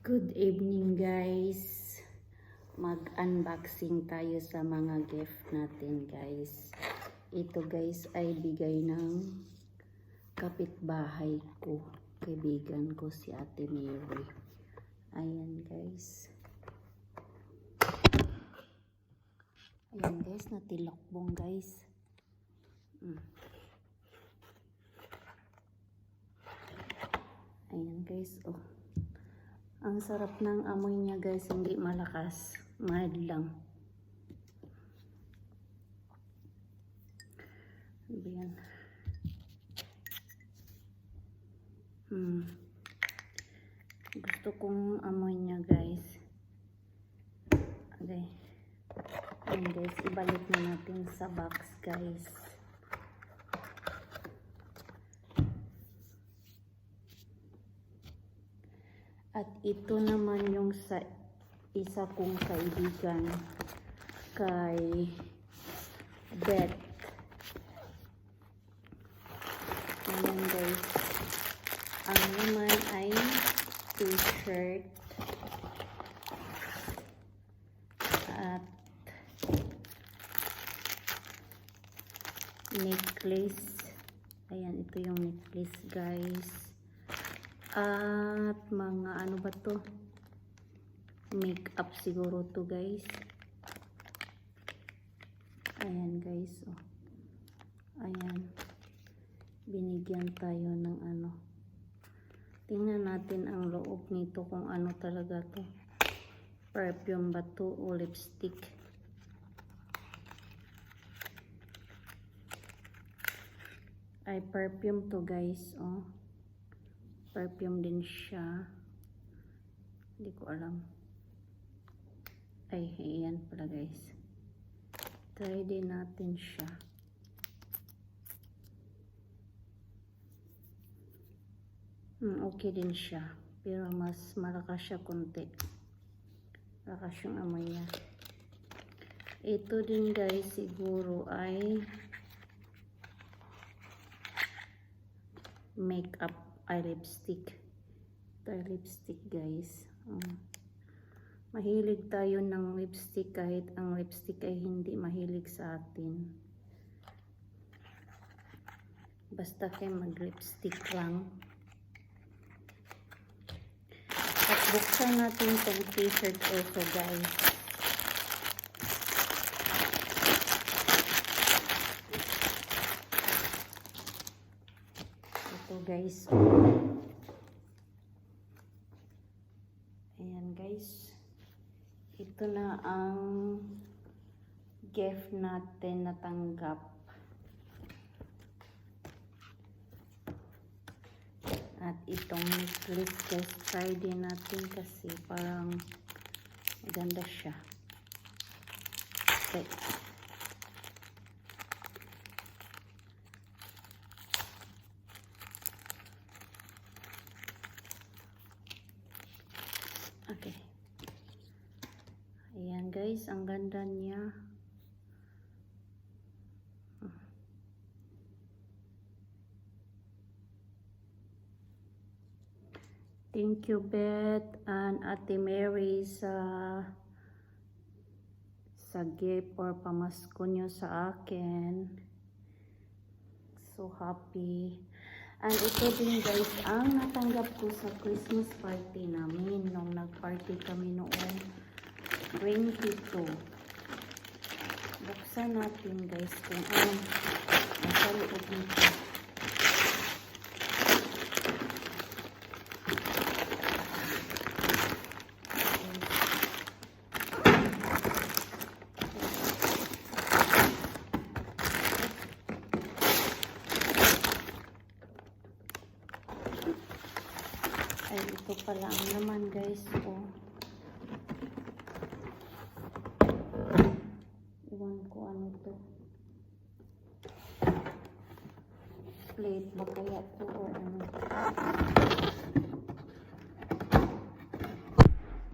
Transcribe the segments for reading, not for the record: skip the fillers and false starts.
Good evening guys. Mag-unboxing tayo sa mga gift natin guys. Ito guys ay bigay ng kapitbahay ko. Kaibigan ko si Ate Mary. Ayan guys. Ayan guys, natilokbong guys. Ayan guys, oh. Ang sarap ng amoy niya guys, hindi malakas, mild lang. Ayan. Gusto kong amoy niya guys. Okay. Ayan guys, ibalik na natin sa box guys. At ito naman yung sa isa kong kaibigan kay Beth. Ayan guys. Ang naman ay t-shirt at necklace. Ayan, ito yung necklace guys. At mga ano ba to? Makeup siguro to guys. Ayan guys, oh. Ayan. Binigyan tayo ng ano. Tingnan natin ang loob nito kung ano talaga to. Perfume ba to o lipstick? Ay, perfume to guys, oh. Perfume din siya. Hindi ko alam. Ay, ayan pala guys. Try din natin siya. Okay din siya. Pero mas malakas siya konti. Malakas yung amoy niya. Ito din guys siguro ay makeup ay lipstick. Ito ay lipstick guys. Mahilig tayo ng lipstick kahit ang lipstick ay hindi mahilig sa atin. Basta kayo mag-lipstick lang. At buksan natin itong t-shirt also guys. Ito guys. Ayan guys. Ito na ang gift natin natanggap. At itong necklace guys, try din natin kasi parang maganda siya. Okay. Okay. Ayan guys, ang ganda niya. Thank you Beth and Ate Mary sa gift or pamasko nyo sa akin. So happy. And ito din guys ang natanggap ko sa Christmas party namin nung nag-party kami noong 22. Buksan natin guys kung anong nasa loob nito. Ay, ito pala ang naman guys, oh. Iwan ko ano to. Plate ba kaya to o ano.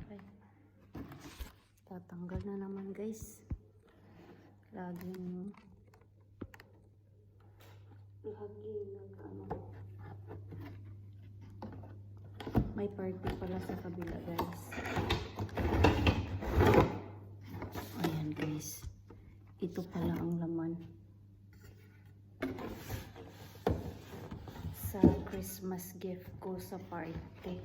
Ay. Tatanggal na naman guys. Laging nag ano. May party pala sa kabila, guys. Ayan, guys. Ito pala ang laman. Sa Christmas gift ko sa party.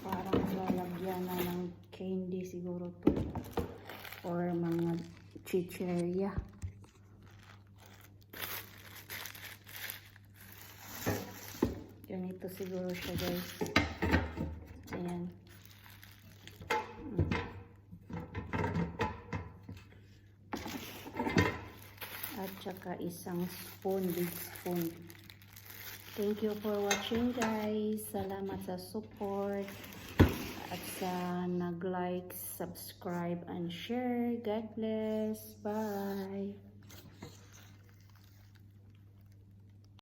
Parang lalagyan na ng candy siguro to. Or mga chicheria. Ganito siguro siya, guys. Ayan. At saka isang spoon, big spoon. Thank you for watching, guys. Salamat sa support. At sa nag-like, subscribe, and share. God bless. Bye.